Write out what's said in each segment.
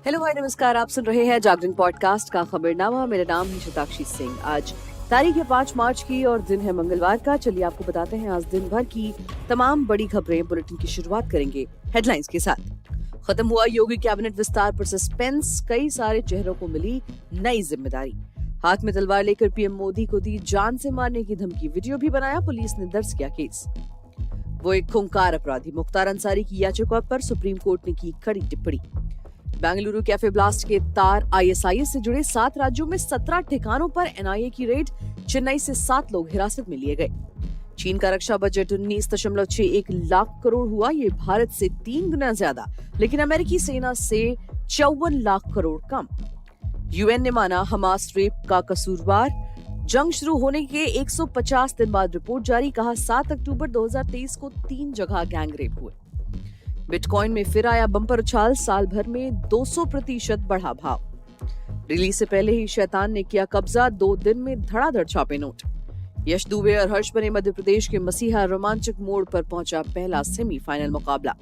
Hello भाई, नमस्कार। आप सुन रहे हैं जागरण पॉडकास्ट का खबरनामा। मेरा नाम है शताक्षी सिंह। आज तारीख है 5 मार्च की और दिन है मंगलवार का। चलिए आपको बताते हैं आज दिन भर की तमाम बड़ी खबरें। बुलेटिन की शुरुआत करेंगे हेडलाइंस के साथ। खत्म हुआ योगी कैबिनेट विस्तार पर सस्पेंस, कई सारे चेहरों को मिली नई जिम्मेदारी। हाथ में तलवार लेकर पीएम मोदी को दी जान से मारने की धमकी, वीडियो भी बनाया, पुलिस ने दर्ज किया केस। वो एक खूंखार अपराधी, मुख्तार अंसारी की याचिका पर सुप्रीम कोर्ट ने की कड़ी टिप्पणी। बेंगलुरु कैफे ब्लास्ट के तार आईएसआईएस से जुड़े 7 राज्यों में 17 ठिकानों पर एनआईए की रेड, चेन्नई से 7 लोग हिरासत में लिए गए। चीन का रक्षा बजट 19.61 लाख करोड़ हुआ, ये भारत से 3 गुना ज्यादा, लेकिन अमेरिकी सेना से 54 लाख करोड़ कम। यूएन ने माना हमास रेप का कसूरवार, जंग शुरू होने के 150 दिन बाद रिपोर्ट जारी, कहा 7 अक्टूबर 2023 को 3 जगह गैंग रेप हुए। बिटकॉइन में फिर आया बम्पर उछाल, साल भर में 200% बढ़ा भाव। रिलीज से पहले ही शैतान ने किया कब्जा, 2 दिन में धड़ाधड़ छापे नोट। यश दुबे और हर्ष बने मध्य प्रदेश के मसीहा, रोमांचक मोड़ पर पहुंचा पहला सेमीफाइनल मुकाबला।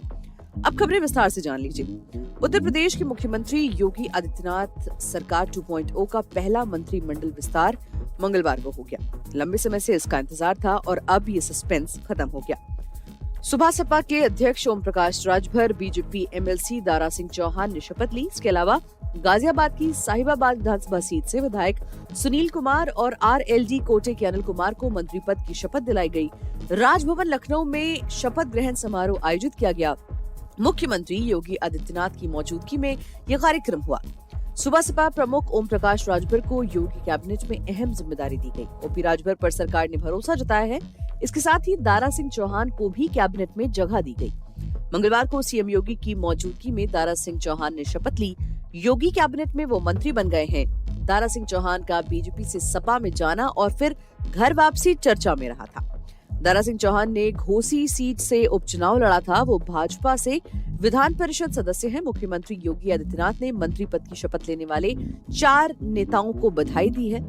अब खबरें विस्तार से जान लीजिए। उत्तर प्रदेश के मुख्यमंत्री योगी आदित्यनाथ सरकार 2.0 का पहला मंत्रिमंडल विस्तार मंगलवार को हो गया। लंबे समय से इसका इंतजार था और अब ये सस्पेंस खत्म हो गया। सुबह सपा के अध्यक्ष ओम प्रकाश राजभर, बीजेपी एमएलसी दारा सिंह चौहान ने शपथ ली। इसके अलावा गाजियाबाद की साहिबाबाद विधानसभा सीट से विधायक सुनील कुमार और आरएलडी कोटे के अनिल कुमार को मंत्री पद की शपथ दिलाई गई। राजभवन लखनऊ में शपथ ग्रहण समारोह आयोजित किया गया। मुख्यमंत्री योगी आदित्यनाथ की मौजूदगी में यह कार्यक्रम हुआ। सुबह सपा प्रमुख ओम प्रकाश राजभर को योगी कैबिनेट में अहम जिम्मेदारी दी गई। ओपी राजभर पर सरकार ने भरोसा जताया है। इसके साथ ही दारा सिंह चौहान को भी कैबिनेट में जगह दी गई। मंगलवार को सीएम योगी की मौजूदगी में दारा सिंह चौहान ने शपथ ली। योगी कैबिनेट में वो मंत्री बन गए हैं। दारा सिंह चौहान का बीजेपी से सपा में जाना और फिर घर वापसी चर्चा में रहा था। दारा सिंह चौहान ने घोसी सीट से उपचुनाव लड़ा था। वो भाजपा से विधान परिषद सदस्य हैं। मुख्यमंत्री योगी आदित्यनाथ ने मंत्री पद की शपथ लेने वाले 4 नेताओं को बधाई दी है।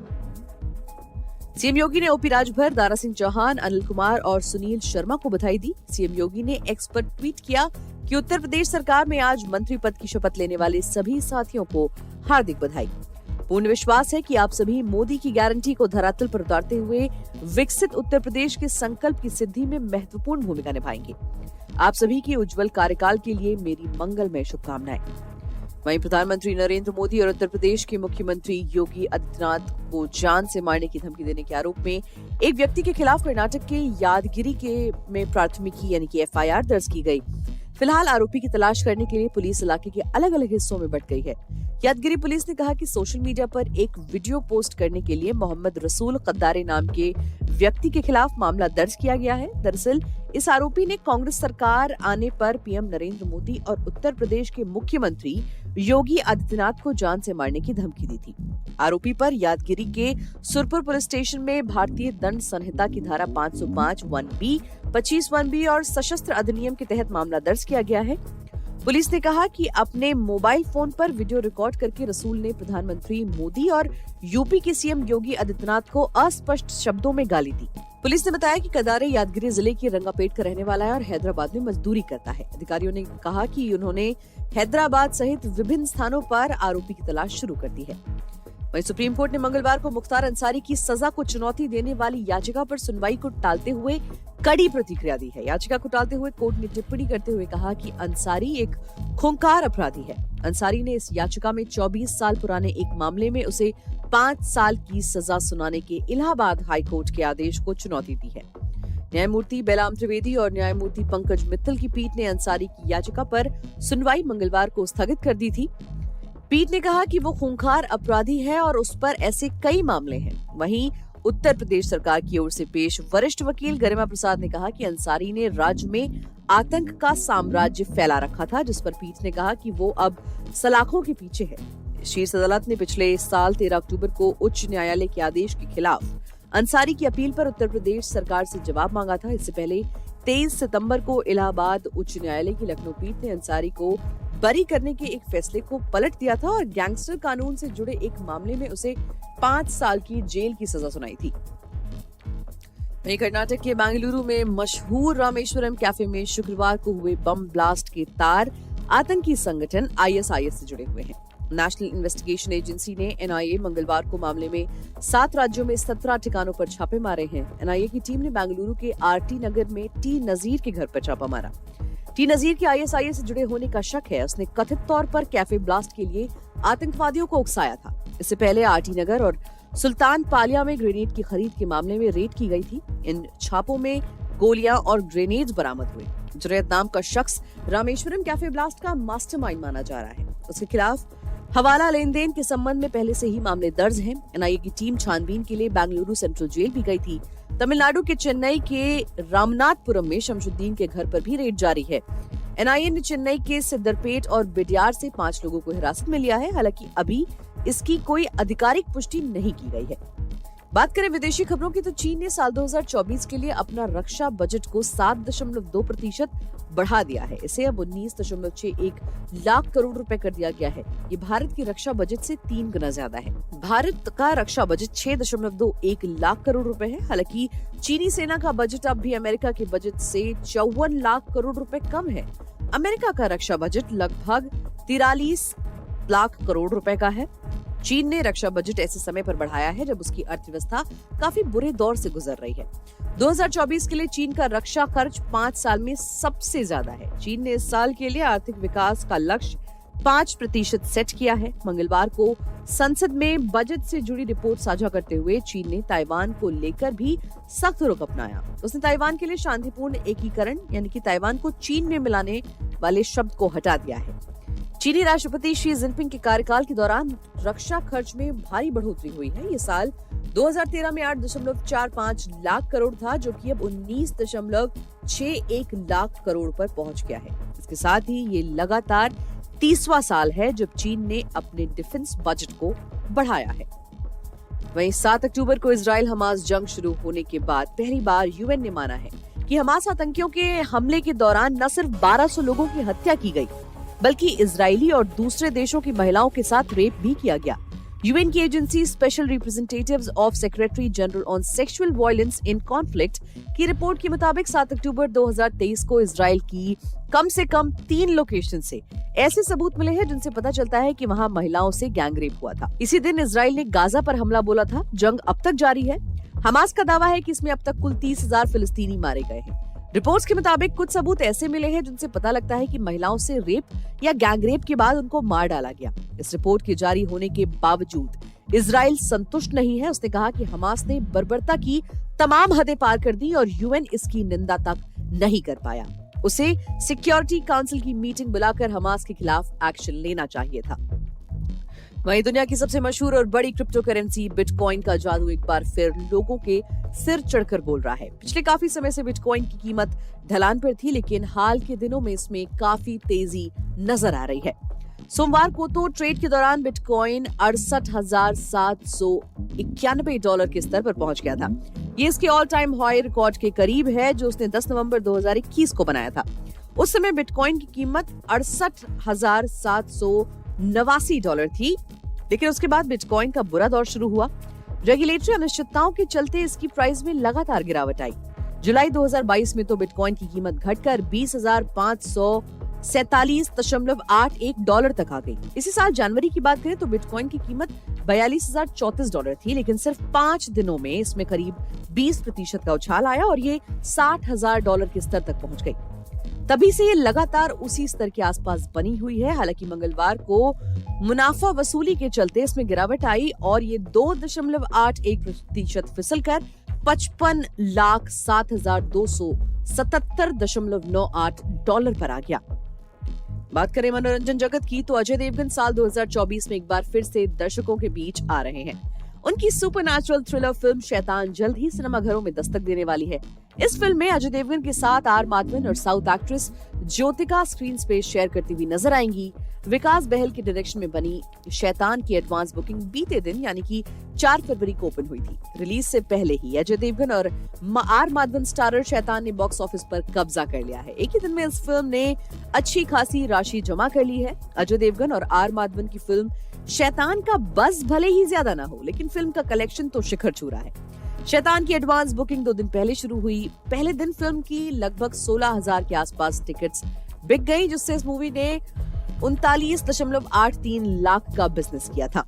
सीएम योगी ने ओपी राजभर, दारा सिंह चौहान, अनिल कुमार और सुनील शर्मा को बधाई दी। सीएम योगी ने एक्स पर ट्वीट किया कि उत्तर प्रदेश सरकार में आज मंत्री पद की शपथ लेने वाले सभी साथियों को हार्दिक बधाई। पूर्ण विश्वास है कि आप सभी मोदी की गारंटी को धरातल पर उतारते हुए विकसित उत्तर प्रदेश के संकल्प की सिद्धि में महत्वपूर्ण भूमिका निभाएंगे। आप सभी के उज्जवल कार्यकाल के लिए मेरी मंगलमय शुभकामनाएं। वहीं प्रधानमंत्री नरेंद्र मोदी और उत्तर प्रदेश के मुख्यमंत्री योगी आदित्यनाथ को जान से मारने की धमकी देने के आरोप में एक व्यक्ति के खिलाफ कर्नाटक के यादगिरी में प्राथमिकी यानी कि एफआईआर दर्ज की गई। फिलहाल आरोपी की तलाश करने के लिए पुलिस इलाके के अलग अलग हिस्सों में बंट गई है। यादगिरी पुलिस ने कहा कि सोशल मीडिया पर एक वीडियो पोस्ट करने के लिए मोहम्मद रसूल कद्दारे नाम के व्यक्ति के खिलाफ मामला दर्ज किया गया है। दरअसल इस आरोपी ने कांग्रेस सरकार आने पर पीएम नरेंद्र मोदी और उत्तर प्रदेश के मुख्यमंत्री योगी आदित्यनाथ को जान से मारने की धमकी दी थी। आरोपी पर यादगिरी के सुरपुर पुलिस स्टेशन में भारतीय दंड संहिता की धारा 505 1B, 25 1B और सशस्त्र अधिनियम के तहत मामला दर्ज किया गया है। पुलिस ने कहा कि अपने मोबाइल फोन पर वीडियो रिकॉर्ड करके रसूल ने प्रधानमंत्री मोदी और यूपी के सीएम योगी आदित्यनाथ को अस्पष्ट शब्दों में गाली दी। पुलिस ने बताया कि कदारे यादगिरी जिले के रंगापेट का रहने वाला है और हैदराबाद में मजदूरी करता है। अधिकारियों ने कहा कि उन्होंने हैदराबाद सहित विभिन्न स्थानों पर आरोपी की तलाश शुरू कर दी है। वहीं सुप्रीम कोर्ट ने मंगलवार को मुख्तार अंसारी की सजा को चुनौती देने वाली याचिका पर सुनवाई को टालते हुए कड़ी प्रतिक्रिया दी है। याचिका को टालते हुए कोर्ट ने टिप्पणी करते हुए कहा कि अंसारी एक खूंखार अपराधी है। अंसारी ने इस याचिका में 24 साल पुराने एक मामले में उसे 5 साल की सजा सुनाने के इलाहाबाद हाई कोर्ट के आदेश को चुनौती दी है। न्यायमूर्ति बेलाम त्रिवेदी और न्यायमूर्ति पंकज मित्तल की पीठ ने अंसारी की याचिका पर सुनवाई मंगलवार को स्थगित कर दी थी। पीठ ने कहा कि वो खूंखार अपराधी है और उस पर ऐसे कई मामले हैं। वहीं उत्तर प्रदेश सरकार की ओर से पेश वरिष्ठ वकील गरिमा प्रसाद ने कहा कि अंसारी ने राज्य में आतंक का साम्राज्य फैला रखा था, जिस पर पीठ ने कहा कि वो अब सलाखों के पीछे है। शीर्ष अदालत ने पिछले साल 13 अक्टूबर को उच्च न्यायालय के आदेश के खिलाफ अंसारी की अपील पर उत्तर प्रदेश सरकार से जवाब मांगा था। इससे पहले 23 सितंबर को इलाहाबाद उच्च न्यायालय की लखनऊ पीठ ने अंसारी को बरी करने के एक फैसले को पलट दिया था और गैंगस्टर कानून से जुड़े एक मामले में उसे 5 साल की जेल की सजा सुनाई थी। वहीं कर्नाटक के बेंगलुरु में मशहूर रामेश्वरम कैफे में शुक्रवार को हुए बम ब्लास्ट के तार आतंकी संगठन ISIS से जुड़े हुए हैं। नेशनल इन्वेस्टिगेशन एजेंसी ने NIA मंगलवार को मामले में 7 राज्यों में 17 ठिकानों पर छापे मारे हैं। NIA की टीम ने बेंगलुरु के RT नगर में टी नजीर के घर पर छापा मारा। टी नजीर के ISIS से जुड़े होने का शक है। उसने कथित तौर पर कैफे ब्लास्ट के लिए आतंकवादियों को उकसाया था। इससे पहले RT नगर और सुल्तान पालिया में ग्रेनेड की खरीद के मामले में रेड की गई थी। इन छापों में गोलियां और ग्रेनेड्स बरामद हुए। जुनैद नाम का शख्स रामेश्वरम कैफे ब्लास्ट का मास्टरमाइंड माना जा रहा है। उसके खिलाफ हवाला लेन देन के संबंध में पहले से ही मामले दर्ज हैं। NIA की टीम छानबीन के लिए बेंगलुरु सेंट्रल जेल भी गई थी। तमिलनाडु के चेन्नई के रामनाथपुरम में शमशुद्दीन के घर पर भी रेड जारी है। NIA ने चेन्नई के सिद्दरपेट और बिडियार से 5 लोगों को हिरासत में लिया है। हालांकि अभी इसकी कोई आधिकारिक पुष्टि नहीं की गई है। बात करें विदेशी खबरों की तो चीन ने साल 2024 के लिए अपना रक्षा बजट को 7.2% बढ़ा दिया है। इसे अब 19.61 लाख करोड़ रुपए कर दिया गया है। ये भारत की रक्षा बजट से 3 गुना ज्यादा है। भारत का रक्षा बजट 6.21 लाख करोड़ रुपए है। हालांकि चीनी सेना का बजट अब भी अमेरिका के बजट से 54 लाख करोड़ रुपए कम है। अमेरिका का रक्षा बजट लगभग 43 लाख करोड़ रुपए का है। चीन ने रक्षा बजट ऐसे समय पर बढ़ाया है जब उसकी अर्थव्यवस्था काफी बुरे दौर से गुजर रही है। 2024 के लिए चीन का रक्षा खर्च 5 साल में सबसे ज्यादा है। चीन ने इस साल के लिए आर्थिक विकास का लक्ष्य 5% सेट किया है। मंगलवार को संसद में बजट से जुड़ी रिपोर्ट साझा करते हुए चीन ने ताइवान को लेकर भी सख्त रुख अपनाया। उसने ताइवान के लिए शांतिपूर्ण एकीकरण यानी कि ताइवान को चीन में मिलाने वाले शब्द को हटा दिया है। चीनी राष्ट्रपति शी जिनपिंग के कार्यकाल के दौरान रक्षा खर्च में भारी बढ़ोतरी हुई है। ये साल 2013 में 8.45 लाख करोड़ था, जो कि अब 19.61 लाख करोड़ पर पहुंच गया है। इसके साथ ही ये लगातार 30वां साल है जब चीन ने अपने डिफेंस बजट को बढ़ाया है। वहीं 7 अक्टूबर को इजराइल हमास जंग शुरू होने के बाद पहली बार UN ने माना है कि हमास आतंकियों के हमले के दौरान न सिर्फ 1200 लोगों की हत्या की गई, बल्कि इजरायली और दूसरे देशों की महिलाओं के साथ रेप भी किया गया। UN की agency special representatives of secretary general on sexual violence in conflict की रिपोर्ट के मुताबिक 7 अक्टूबर 2023 को इजराइल की कम से कम 3 लोकेशन से ऐसे सबूत मिले हैं जिनसे पता चलता है कि वहां महिलाओं से गैंगरेप हुआ था। इसी दिन इजराइल ने गाजा पर हमला बोला था। जंग अब तक जारी है। हमास का दावा है कि इसमें अब तक कुल 30,000 फिलिस्तीनी मारे गए हैं। रिपोर्ट्स के मुताबिक कुछ सबूत ऐसे मिले हैं जिनसे पता लगता है कि महिलाओं से रेप या गैंगरेप के बाद उनको मार डाला गया। इस रिपोर्ट के जारी होने के बावजूद इजराइल संतुष्ट नहीं है। उसने कहा कि हमास ने बर्बरता की तमाम हदें पार कर दी और UN इसकी निंदा तक नहीं कर पाया। उसे सिक्योरिटी काउंसिल की मीटिंग बुलाकर हमास के खिलाफ एक्शन लेना चाहिए था। वहीं दुनिया की सबसे मशहूर और बड़ी क्रिप्टो करेंसी बिटकॉइन का जादू एक बार फिर लोगों के सिर चढ़कर बोल रहा है। पिछले काफी समय से बिटकॉइन की कीमत ढलान पर थी, लेकिन हाल के दिनों में इसमें काफी तेजी नजर आ रही है। सोमवार को तो ट्रेड के दौरान बिटकॉइन $68,791 के स्तर पर पहुंच गया था। ये इसके ऑल टाइम हाई रिकॉर्ड के करीब है जो उसने 10 नवंबर 2021 को बनाया था। उस समय बिटकॉइन की कीमत $68,789 थी, लेकिन उसके बाद बिटकॉइन का बुरा दौर शुरू हुआ। रेगुलेटरी अनिश्चितताओं के चलते इसकी प्राइस में लगातार गिरावट आई। जुलाई 2022 में तो बिटकॉइन की कीमत घटकर $20,547.81 तक आ गई। इसी साल जनवरी की बात करें तो बिटकॉइन की कीमत $42,034 थी, लेकिन सिर्फ 5 दिनों में इसमें करीब 20% का उछाल आया और ये $60,000 के स्तर तक पहुंच गई। तभी से ये लगातार उसी स्तर के आसपास बनी हुई है। हालांकि मंगलवार को मुनाफा वसूली के चलते इसमें गिरावट आई और ये 2.81% फिसलकर $55,07,277.98 पर आ गया। बात करें मनोरंजन जगत की तो अजय देवगन साल 2024 में एक बार फिर से दर्शकों के बीच आ रहे हैं। उनकी सुपरनैचुरल थ्रिलर फिल्म शैतान जल्द ही सिनेमाघरों में दस्तक देने वाली है। इस फिल्म में अजय देवगन के साथ आर माधवन और south actress Jyothika screen space share करती हुई नजर आएंगी। विकास बहल के डायरेक्शन में बनी शैतान की एडवांस बुकिंग बीते दिन यानी कि 4 फरवरी को ओपन हुई थी। रिलीज से पहले ही अजय देवगन और आर माधवन स्टारर शैतान ने बॉक्स ऑफिस पर कब्जा कर लिया है। एक ही दिन में इस फिल्म ने अच्छी खासी राशि जमा कर ली है। अजय देवगन और आर माधवन की फिल्म शैतान का बज़ भले ही ज्यादा ना हो, लेकिन फिल्म का कलेक्शन तो शिखर छू रहा है। शैतान की एडवांस बुकिंग 2 दिन पहले शुरू हुई। पहले दिन फिल्म की लगभग 16,000 के आसपास टिकट्स बिक गई, जिससे इस मूवी ने 39.83 लाख का बिजनेस किया था।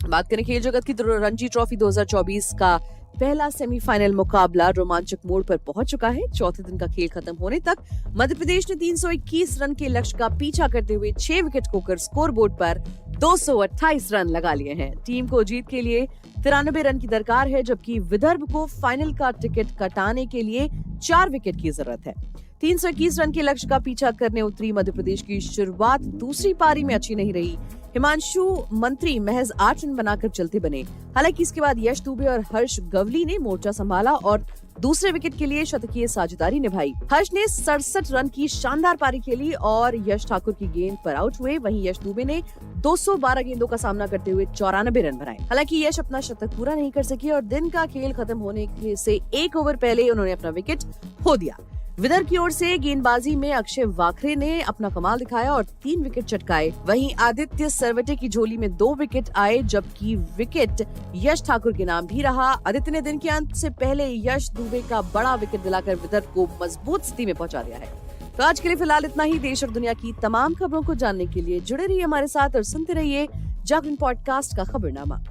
बात करें खेल जगत की तो रणजी ट्रॉफी 2024 का पहला सेमीफाइनल मुकाबला रोमांचक मोड़ पर पहुंच चुका है। चौथे दिन का खेल खत्म होने तक मध्य प्रदेश ने 321 रन के लक्ष्य का पीछा करते हुए 6 विकेट खोकर स्कोरबोर्ड पर 228 रन लगा लिए हैं। टीम को जीत के लिए 93 रन की दरकार है, जबकि विदर्भ को फाइनल का टिकट कटाने के लिए 4 विकेट की जरूरत है। 321 रन के लक्ष्य का पीछा करने उतरी मध्य प्रदेश की शुरुआत दूसरी पारी में अच्छी नहीं रही। हिमांशु मंत्री महज 8 रन बनाकर चलते बने। हालांकि इसके बाद यश दुबे और हर्ष गवली ने मोर्चा संभाला और दूसरे विकेट के लिए शतकीय साझेदारी निभाई। हर्ष ने 67 रन की शानदार पारी खेली और यश ठाकुर की गेंद पर आउट हुए। वहीं यश दुबे ने 212 गेंदों का सामना करते हुए 94 रन बनाए। हालांकि यश अपना शतक पूरा नहीं कर सके और दिन का खेल खत्म होने से 1 ओवर पहले उन्होंने अपना विकेट खो दिया। विदर्भ की ओर से गेंदबाजी में अक्षय वाखरे ने अपना कमाल दिखाया और 3 विकेट चटकाए। वहीं आदित्य सरवटे की झोली में 2 विकेट आए, जबकि विकेट यश ठाकुर के नाम भी रहा। आदित्य ने दिन के अंत से पहले यश दुबे का बड़ा विकेट दिलाकर विदर्भ को मजबूत स्थिति में पहुंचा दिया है। तो आज के लिए फिलहाल इतना ही। देश और दुनिया की तमाम खबरों को जानने के लिए जुड़े रहिए हमारे साथ और सुनते रहिए जागरण पॉडकास्ट का खबरनामा।